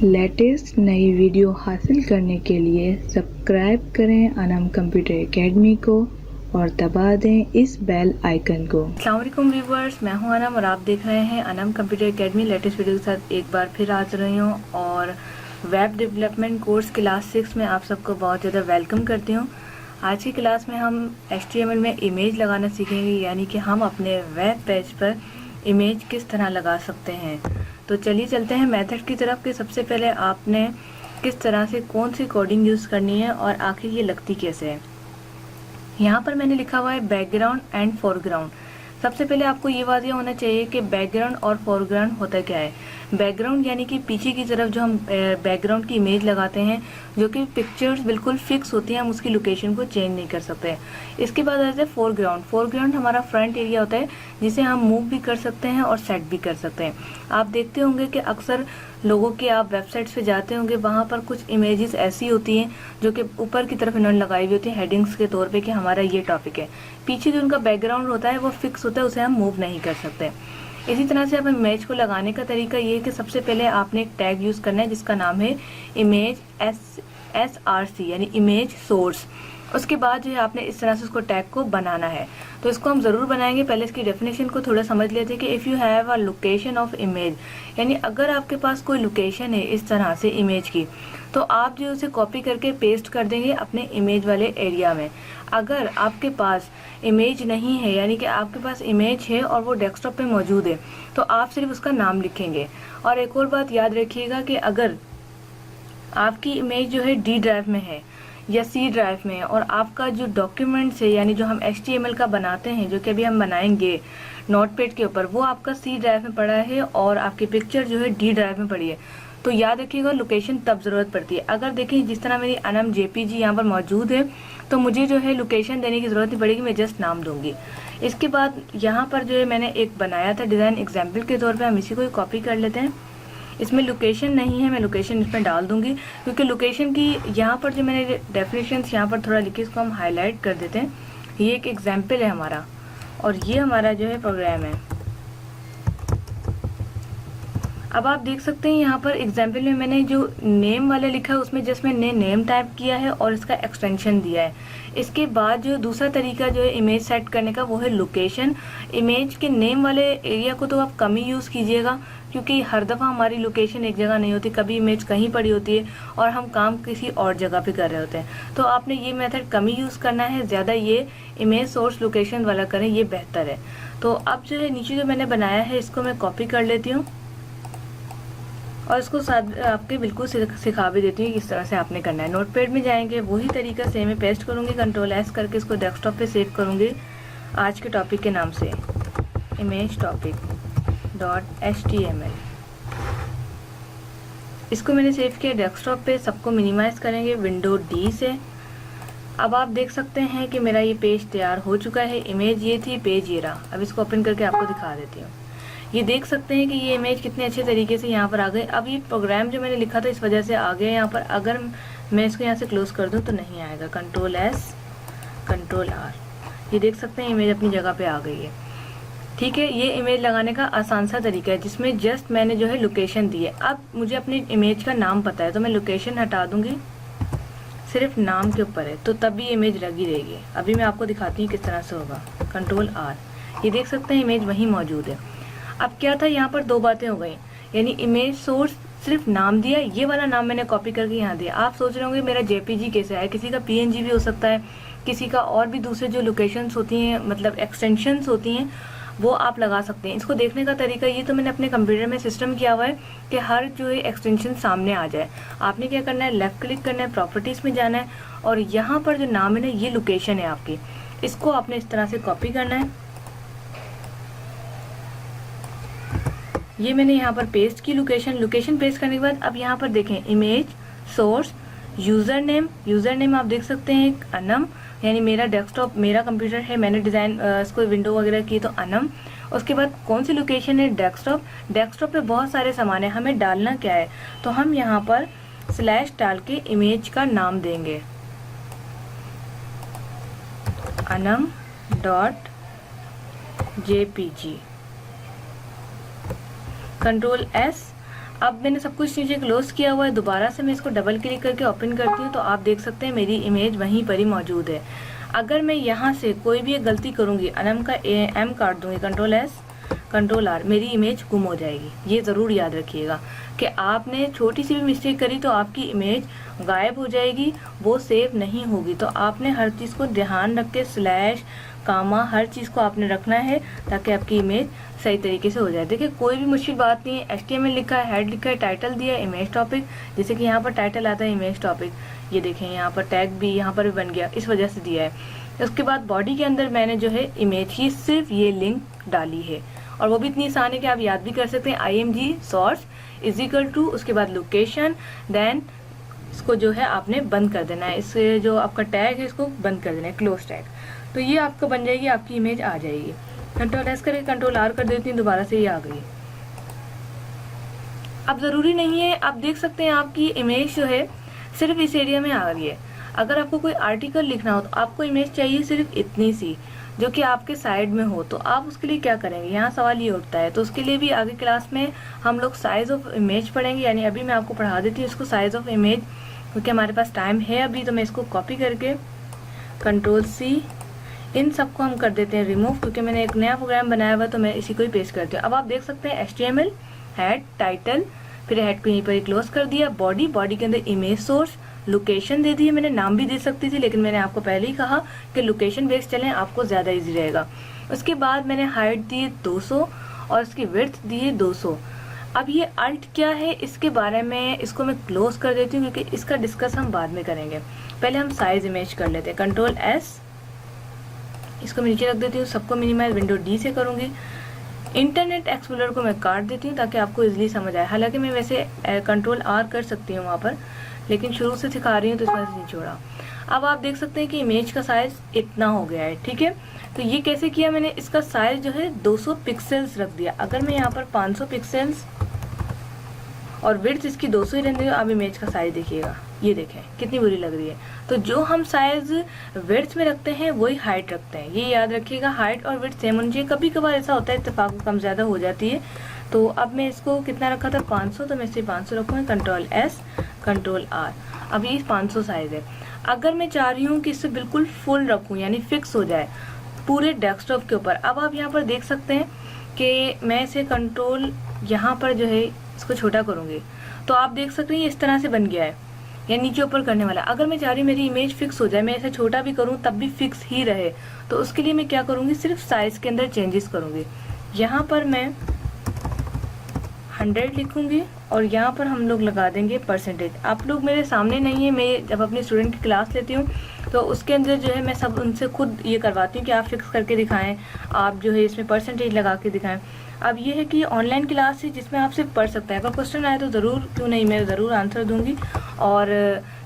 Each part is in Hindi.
लेटेस्ट नई वीडियो हासिल करने के लिए सब्सक्राइब करें अनम कंप्यूटर एकेडमी को और दबा दें इस बेल आइकन को। अस्सलाम वालेकुम व्यूअर्स, मैं हूं अनम और आप देख रहे हैं Anam computer academy. Latest video के साथ एक बार फिर हाजिर रही हूं और वेब डेवलपमेंट कोर्स क्लास 6 में आप सबको बहुत ज़्यादा वेलकम करती हूं। आज की क्लास में हम HTML में इमेज लगाना सीखेंगे, यानी कि हम अपने वेब पेज पर इमेज किस तरह लगा सकते हैं। तो चलिए चलते हैं मेथड की तरफ कि सबसे पहले आपने किस तरह से कौन सी कोडिंग यूज़ करनी है और आखिर ये लगती कैसे है। यहाँ पर मैंने लिखा हुआ है बैकग्राउंड एंड फोरग्राउंड। सबसे पहले आपको ये वाज़ेह होना चाहिए कि बैकग्राउंड और फोरग्राउंड होता क्या है। बैकग्राउंड यानी कि पीछे की तरफ जो हम बैकग्राउंड की इमेज लगाते हैं, जो कि पिक्चर्स बिल्कुल फिक्स होती हैं, हम उसकी लोकेशन को चेंज नहीं कर सकते। इसके बाद आता है फोरग्राउंड। फोरग्राउंड हमारा फ्रंट एरिया होता है जिसे हम मूव भी कर सकते हैं और सेट भी कर सकते हैं। आप देखते होंगे कि अक्सर लोगों के आप वेबसाइट्स पे जाते होंगे, वहाँ पर कुछ इमेजेस ऐसी होती हैं जो कि ऊपर की तरफ इन्होंने लगाई हुई होती है हेडिंग्स के तौर पे कि हमारा ये टॉपिक है। पीछे जो उनका बैकग्राउंड होता है वो फिक्स होता है, उसे हम मूव नहीं कर सकते। इसी तरह से आप इमेज को लगाने का तरीका ये है कि सबसे पहले आपने एक टैग यूज़ करना है जिसका नाम है इमेज SRC यानी इमेज सोर्स। उसके बाद जो है आपने इस तरह से उसको टैग को बनाना है। तो इसको हम ज़रूर बनाएंगे। पहले इसकी डेफिनेशन को थोड़ा समझ लेते हैं कि if you have a location of image, यानी अगर आपके पास कोई लोकेशन है इस तरह से इमेज की, तो आप जो उसे कॉपी करके पेस्ट कर देंगे अपने इमेज वाले एरिया में। अगर आपके पास इमेज नहीं है, यानी कि आपके पास इमेज है और वो डेस्कटॉप पे मौजूद है, तो आप सिर्फ उसका नाम लिखेंगे। और एक और बात याद रखिएगा कि अगर आपकी इमेज जो है D ड्राइव में है या C ड्राइव में है और आपका जो डॉक्यूमेंट्स है, यानी जो हम HTML का बनाते हैं, जो कि अभी हम बनाएंगे नोटपैड के ऊपर, वो आपका C ड्राइव में पड़ा है और आपकी पिक्चर जो है D ड्राइव में पड़ी है, तो याद रखिएगा लोकेशन तब ज़रूरत पड़ती है। अगर देखिए जिस तरह मेरी अनम JPG यहाँ पर मौजूद है, तो मुझे जो है लोकेशन देने की ज़रूरत नहीं पड़ेगी, मैं जस्ट नाम दूंगी। इसके बाद यहाँ पर जो है मैंने एक बनाया था डिज़ाइन एग्जाम्पल के तौर पर, हम इसी को कॉपी कर लेते हैं। इसमें लोकेशन नहीं है, मैं लोकेशन इसमें डाल दूंगी क्योंकि लोकेशन की यहाँ पर जो मैंने डेफिनेशंस यहाँ पर थोड़ा लिखी, इसको हम हाईलाइट कर देते हैं। ये एक एग्जाम्पल है हमारा और ये हमारा जो है प्रोग्राम है। अब आप देख सकते हैं यहाँ पर एग्जाम्पल में मैंने जो नेम वाला लिखा है उसमें जस्ट मैंने नेम टाइप किया है और इसका एक्सटेंशन दिया है। इसके बाद जो दूसरा तरीका जो है इमेज सेट करने का वो है लोकेशन। इमेज के नेम वाले एरिया को तो आप कम ही यूज़ कीजिएगा क्योंकि हर दफ़ा हमारी लोकेशन एक जगह नहीं होती, कभी इमेज कहीं पड़ी होती है और हम काम किसी और जगह पे कर रहे होते हैं। तो आपने ये मेथड कम ही यूज़ करना है, ज़्यादा ये इमेज सोर्स लोकेशन वाला करें, ये बेहतर है। तो अब जो है नीचे जो मैंने बनाया है इसको मैं कॉपी कर लेती हूँ और इसको साथ आपके बिल्कुल सिखा भी देती हूँ किस तरह से आपने करना है। नोटपैड में जाएंगे, वही तरीका सेम है, पेस्ट करूँगी, Ctrl+S करके इसको डेस्कटॉप पे सेव करूँगी आज के टॉपिक के नाम से इमेज टॉपिक .html। इसको मैंने सेव किया डेस्कटॉप पे। सबको मिनिमाइज करेंगे विंडो D से। अब आप देख सकते हैं कि मेरा ये पेज तैयार हो चुका है। इमेज ये थी, पेज ये रहा। अब इसको ओपन करके आपको दिखा देती हूँ। ये देख सकते हैं कि ये इमेज कितने अच्छे तरीके से यहाँ पर आ गई। अब ये प्रोग्राम जो मैंने लिखा था इस वजह से आ गया यहाँ पर। अगर मैं इसको यहाँ से क्लोज कर दूँ तो नहीं आएगा। Ctrl+S Ctrl+R, ये देख सकते हैं इमेज अपनी जगह पे आ गई है। ठीक है, ये इमेज लगाने का आसान सा तरीका है जिसमें जस्ट मैंने जो है लोकेशन दी है। अब मुझे अपनी इमेज का नाम पता है तो मैं लोकेशन हटा दूंगी, सिर्फ नाम के ऊपर है, तो तब भी इमेज लगी रहेगी। अभी मैं आपको दिखाती हूँ किस तरह से होगा। Ctrl+R, ये देख सकते हैं इमेज वहीं मौजूद है। अब क्या था, यहाँ पर दो बातें हो गई, यानी इमेज सोर्स सिर्फ नाम दिया, ये वाला नाम मैंने कॉपी करके यहाँ दिया। आप सोच रहे होंगे मेरा JPG कैसे आया, किसी का PNG भी हो सकता है, किसी का और भी दूसरे जो लोकेशंस होती हैं, मतलब एक्सटेंशंस होती हैं, वो आप लगा सकते हैं। इसको देखने का तरीका ये तो मैंने अपने कंप्यूटर में सिस्टम किया हुआ है कि हर जो है एक्सटेंशन सामने आ जाए। आपने क्या करना है, लेफ्ट क्लिक करना है, प्रॉपर्टीज़ में जाना है और यहाँ पर जो नाम है ना, ये लोकेशन है आपकी, इसको आपने इस तरह से कॉपी करना है। ये मैंने यहाँ पर पेस्ट की लोकेशन पेस्ट करने के बाद अब यहाँ पर देखें इमेज सोर्स यूज़र नेम आप देख सकते हैं अनम, यानी मेरा डेस्कटॉप, मेरा कंप्यूटर है, मैंने डिज़ाइन इसको विंडो वगैरह की तो अनम। उसके बाद कौन सी लोकेशन है, डेस्कटॉप पे बहुत सारे सामान है, हमें डालना क्या है, तो हम यहाँ पर स्लैश डाल के इमेज का नाम देंगे anam.jpg। Ctrl+S अब मैंने सब कुछ नीचे क्लोज किया हुआ है। दोबारा से मैं इसको डबल क्लिक करके ओपन करती हूँ तो आप देख सकते हैं मेरी इमेज वहीं पर ही मौजूद है। अगर मैं यहाँ से कोई भी एक गलती करूँगी, अनम का एम काट दूंगी, कंट्रोल एस कंट्रोल आर, मेरी इमेज गुम हो जाएगी। ये ज़रूर याद रखिएगा कि आपने छोटी सी भी मिस्टेक करी तो आपकी इमेज गायब हो जाएगी, वो सेव नहीं होगी। तो आपने हर चीज़ को ध्यान रख के स्लैश कामा हर चीज़ को आपने रखना है ताकि आपकी इमेज सही तरीके से हो जाए। देखिए कोई भी मुश्किल बात नहीं है। HTML लिखा है, हेड लिखा है, टाइटल दिया है इमेज टॉपिक, जैसे कि यहाँ पर टाइटल आता है इमेज टॉपिक। ये देखें यहाँ पर टैग भी यहाँ पर भी बन गया, इस वजह से दिया है। उसके बाद बॉडी के अंदर मैंने जो है इमेज की सिर्फ ये लिंक डाली है, और वो भी इतनी आसान है कि आप याद भी कर सकते हैं। IMG source is equal to, उसके बाद लोकेशन, देन इसको जो है आपने बंद कर देना है। इससे जो आपका टैग है इसको बंद कर देना है, क्लोज टैग। तो ये आपका बन जाएगी, आपकी इमेज आ जाएगी। कंट्रोल एस करके कंट्रोल आर कर देती हूँ, दोबारा से ये आ गई। अब ज़रूरी नहीं है, आप देख सकते हैं आपकी इमेज जो है सिर्फ इस एरिया में आ रही है। अगर आपको कोई आर्टिकल लिखना हो तो आपको इमेज चाहिए सिर्फ इतनी सी, जो कि आपके साइड में हो। तो आप उसके लिए क्या करेंगे, यहाँ सवाल ये उठता है। तो उसके लिए भी आगे क्लास में हम लोग साइज ऑफ इमेज पढ़ेंगे, यानी अभी मैं आपको पढ़ा देती हूँ इसको साइज ऑफ इमेज, क्योंकि हमारे पास टाइम है अभी। तो मैं इसको कॉपी करके कंट्रोल सी, इन सबको हम कर देते हैं रिमूव, क्योंकि मैंने एक नया प्रोग्राम बनाया हुआ तो मैं इसी को ही पेस्ट करती हूँ। अब आप देख सकते हैं HTML, हेड, टाइटल, फिर हेड को यहीं पर क्लोज कर दिया। बॉडी, बॉडी के अंदर इमेज सोर्स, लोकेशन दे दी है। मैंने नाम भी दे सकती थी, लेकिन मैंने आपको पहले ही कहा कि लोकेशन बेस्ड चलें, आपको ज़्यादा इजी रहेगा। उसके बाद मैंने हाइट दी है 200 और इसकी विड्थ दी है 200। अब ये अल्ट क्या है इसके बारे में, इसको मैं क्लोज कर देती हूँ क्योंकि इसका डिस्कस हम बाद में करेंगे। पहले हम साइज इमेज कर लेते हैं। कंट्रोल एस, इसको मैं नीचे रख देती हूँ, सबको मिनिमाइज विंडो डी से करूँगी। इंटरनेट एक्सप्लोरर को मैं काट देती हूँ ताकि आपको इजीली समझ आए। हालांकि मैं वैसे कंट्रोल आर कर सकती हूँ वहाँ पर, लेकिन शुरू से सिखा रही हूँ तो इस वजह से नहीं छोड़ा। अब आप देख सकते हैं कि इमेज का साइज इतना हो गया है, ठीक है। तो ये कैसे किया मैंने, इसका साइज जो है 200 पिक्सल्स रख दिया। अगर मैं यहाँ पर 500 पिक्सल्स और विड्थ इसकी 200 ही रहने दो, आप इमेज का साइज देखिएगा, ये देखें कितनी बुरी लग रही है। तो जो हम साइज विड्थ में रखते हैं वही हाइट रखते हैं, ये याद रखिएगा। हाइट और विड्थ सेम होनी चाहिए। कभी कभार ऐसा होता है इत्तेफाक कम ज़्यादा हो जाती है। तो अब मैं इसको कितना रखा था 500, तो मैं इसे 500 रखूँगी। कंट्रोल एस कंट्रोल आर, अब ये 500 साइज है। अगर मैं चाह रही हूँ कि इसे बिल्कुल फुल रखूँ, यानी फिक्स हो जाए पूरे डेस्कटॉप के ऊपर, अब आप यहाँ पर देख सकते हैं कि मैं इसे कंट्रोल यहाँ पर जो है इसको छोटा करूँगी तो आप देख सकते हैं इस तरह से बन गया है, या नीचे ऊपर करने वाला। अगर मैं चाह रही मेरी इमेज फिक्स हो जाए, मैं इसे छोटा भी करूँ तब भी फिक्स ही रहे, तो उसके लिए मैं क्या करूँगी, सिर्फ साइज के अंदर चेंजेस करूँगी। यहाँ पर मैं 100 लिखूंगी और यहाँ पर हम लोग लगा देंगे परसेंटेज। आप लोग मेरे सामने नहीं है, मैं जब अपने स्टूडेंट की क्लास लेती हूँ तो उसके अंदर जो है मैं सब उनसे खुद ये करवाती हूँ कि आप फिक्स करके दिखाएं, आप जो है इसमें परसेंटेज लगा के दिखाएं। अब ये है कि ऑनलाइन क्लास है जिसमें आप सिर्फ पढ़ सकते हैं। अगर क्वेश्चन आए तो ज़रूर, क्यों नहीं, मैं ज़रूर आंसर दूंगी। और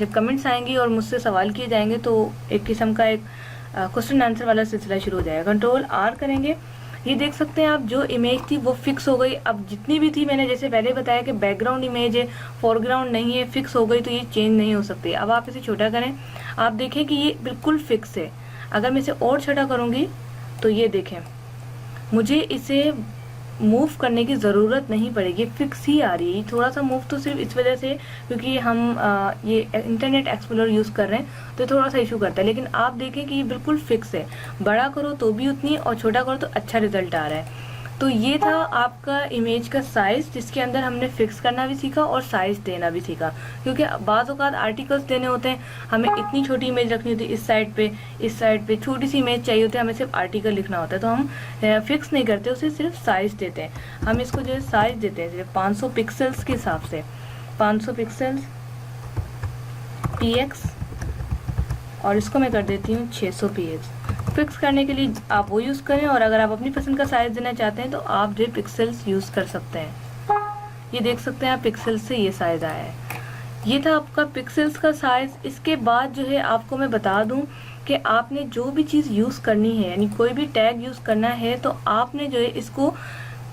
जब कमेंट्स आएंगी और मुझसे सवाल किए जाएंगे तो एक किस्म का एक क्वेश्चन आंसर वाला सिलसिला शुरू हो जाएगा। कंट्रोल आर करेंगे, ये देख सकते हैं आप जो इमेज थी वो फिक्स हो गई। अब जितनी भी थी, मैंने जैसे पहले बताया कि बैकग्राउंड इमेज है, फोरग्राउंड नहीं है, फिक्स हो गई तो ये चेंज नहीं हो सकती। अब आप इसे छोटा करें, आप देखें कि ये बिल्कुल फिक्स है। अगर मैं इसे और छोटा करूँगी तो ये देखें मुझे इसे मूव करने की ज़रूरत नहीं पड़ेगी, फिक्स ही आ रही है। थोड़ा सा मूव तो सिर्फ इस वजह से क्योंकि हम ये इंटरनेट एक्सप्लोरर यूज़ कर रहे हैं तो थोड़ा सा इशू करता है, लेकिन आप देखें कि ये बिल्कुल फिक्स है। बड़ा करो तो भी उतनी और छोटा करो तो अच्छा रिजल्ट आ रहा है। तो ये था आपका इमेज का साइज़, जिसके अंदर हमने फिक्स करना भी सीखा और साइज़ देना भी सीखा। क्योंकि बाज़ औक़ात आर्टिकल्स देने होते हैं, हमें इतनी छोटी इमेज रखनी होती है, इस साइड पे छोटी सी इमेज चाहिए होती है, हमें सिर्फ आर्टिकल लिखना होता है, तो हम फिक्स नहीं करते, उसे सिर्फ साइज़ देते हैं। हम इसको जो है साइज़ देते हैं सिर्फ 500 पिक्सल्स के हिसाब से, 500 पिक्सल्स px, और इसको मैं कर देती हूँ 600 px। फिक्स करने के लिए आप वो यूज़ करें, और अगर आप अपनी पसंद का साइज़ देना चाहते हैं तो आप जो पिक्सल्स यूज़ कर सकते हैं। ये देख सकते हैं आप पिक्सल्स से ये साइज़ आया है। ये था आपका पिक्सल्स का साइज़। इसके बाद जो है आपको मैं बता दूं कि आपने जो भी चीज़ यूज़ करनी है, यानी कोई भी टैग यूज़ करना है, तो आपने जो है इसको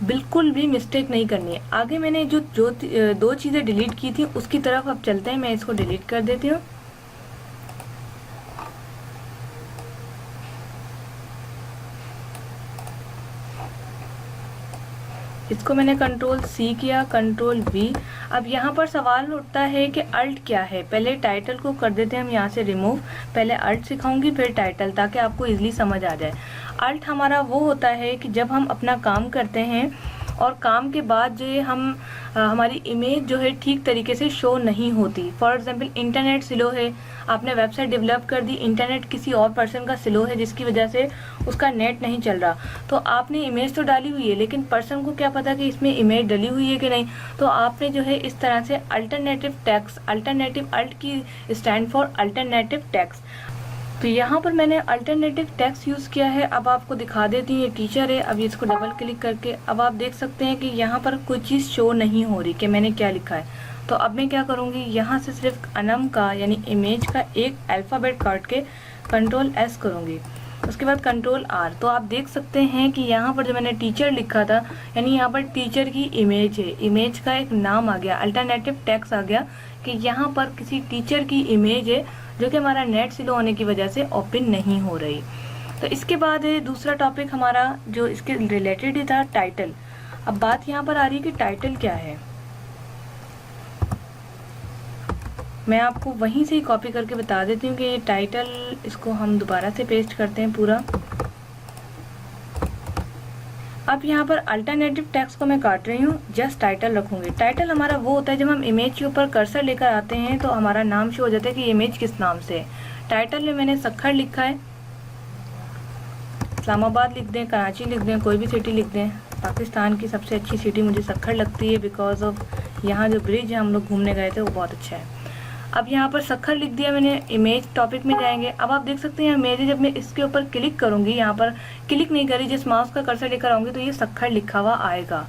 बिल्कुल भी मिस्टेक नहीं करनी है। आगे मैंने जो 2 चीज़ें डिलीट की थी उसकी तरफ अब चलते हैं। मैं इसको डिलीट कर देती हूँ। इसको मैंने कंट्रोल सी किया, कंट्रोल वी। अब यहाँ पर सवाल उठता है कि अल्ट क्या है। पहले टाइटल को कर देते हैं हम यहाँ से रिमूव। पहले अल्ट सिखाऊंगी फिर टाइटल, ताकि आपको इजीली समझ आ जाए। अल्ट हमारा वो होता है कि जब हम अपना काम करते हैं और काम के बाद जो हम हमारी इमेज जो है ठीक तरीके से शो नहीं होती। फॉर एग्जांपल इंटरनेट स्लो है, आपने वेबसाइट डेवलप कर दी, इंटरनेट किसी और पर्सन का स्लो है जिसकी वजह से उसका नेट नहीं चल रहा, तो आपने इमेज तो डाली हुई है लेकिन पर्सन को क्या पता कि इसमें इमेज डली हुई है कि नहीं। तो आपने जो है इस तरह से अल्टरनेटिव टेक्स्ट, अल्टरनेटिव अल्ट की स्टैंड फॉर अल्टरनेटिव टेक्स्ट, तो यहाँ पर मैंने अल्टरनेटिव टेक्स्ट यूज़ किया है। अब आपको दिखा देती हूँ, ये टीचर है। अब इसको डबल क्लिक करके अब आप देख सकते हैं कि यहाँ पर कोई चीज़ शो नहीं हो रही कि मैंने क्या लिखा है। तो अब मैं क्या करूँगी, यहाँ से सिर्फ अनम का यानी इमेज का एक अल्फ़ाबेट काट के कंट्रोल एस करूँगी, उसके बाद कंट्रोल आर। तो आप देख सकते हैं कि यहाँ पर जो मैंने टीचर लिखा था, यानी यहाँ पर टीचर की इमेज है, इमेज का एक नाम आ गया, अल्टरनेटिव टेक्स्ट आ गया कि यहाँ पर किसी टीचर की इमेज है जो कि हमारा नेट स्लो होने की वजह से ओपन नहीं हो रही। तो इसके बाद है दूसरा टॉपिक हमारा जो इसके रिलेटेड ही था, टाइटल। अब बात यहाँ पर आ रही है कि टाइटल क्या है। मैं आपको वहीं से ही कॉपी करके बता देती हूँ कि ये टाइटल, इसको हम दोबारा से पेस्ट करते हैं पूरा। अब यहाँ पर अल्टरनेटिव टेक्स्ट को मैं काट रही हूँ, जस्ट टाइटल रखूंगी। टाइटल हमारा वो होता है जब हम इमेज के ऊपर कर्सर लेकर आते हैं तो हमारा नाम शो हो जाता है कि इमेज किस नाम से है। टाइटल में मैंने सक्खर लिखा है, इस्लामाबाद लिख दें, कराची लिख दें, कोई भी सिटी लिख दें। पाकिस्तान की सबसे अच्छी सिटी मुझे सक्खर लगती है, बिकॉज ऑफ यहाँ जो ब्रिज है हम लोग घूमने गए थे वो बहुत अच्छा है। अब यहाँ पर सक्खर लिख दिया मैंने। इमेज टॉपिक में जाएंगे। अब आप देख सकते हैं इमेज, जब मैं इसके ऊपर क्लिक करूंगी, यहाँ पर क्लिक नहीं करी, जिस माउस का कर्सर लेकर आऊंगी तो ये सक्खर लिखा हुआ आएगा।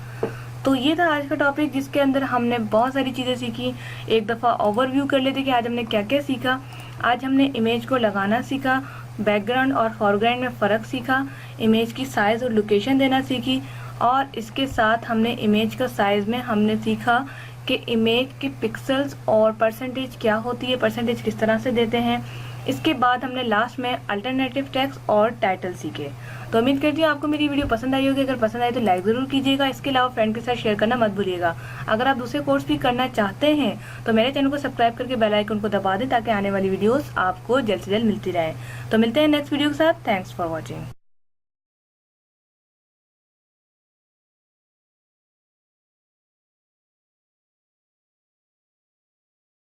तो ये था आज का टॉपिक जिसके अंदर हमने बहुत सारी चीज़ें सीखी। एक दफ़ा ओवरव्यू कर लेते कि आज हमने क्या क्या सीखा। आज हमने इमेज को लगाना सीखा, बैकग्राउंड और फॉरग्राउंड में फ़र्क सीखा, इमेज की साइज़ और लोकेशन देना सीखी, और इसके साथ हमने इमेज का साइज़ में हमने सीखा कि इमेज के पिक्सल्स और परसेंटेज क्या होती है, परसेंटेज किस तरह से देते हैं। इसके बाद हमने लास्ट में अल्टरनेटिव टेक्स्ट और टाइटल सीखे। तो उम्मीद करती हूँ आपको मेरी वीडियो पसंद आई होगी। अगर पसंद आई तो लाइक ज़रूर कीजिएगा। इसके अलावा फ्रेंड के साथ शेयर करना मत भूलिएगा। अगर आप दूसरे कोर्स भी करना चाहते हैं तो मेरे चैनल को सब्सक्राइब करके बेल आइकन को दबा दें ताकि आने वाली वीडियोस आपको जल्द से जल्द मिलती रहे। तो मिलते हैं नेक्स्ट वीडियो के साथ। Thanks for watching.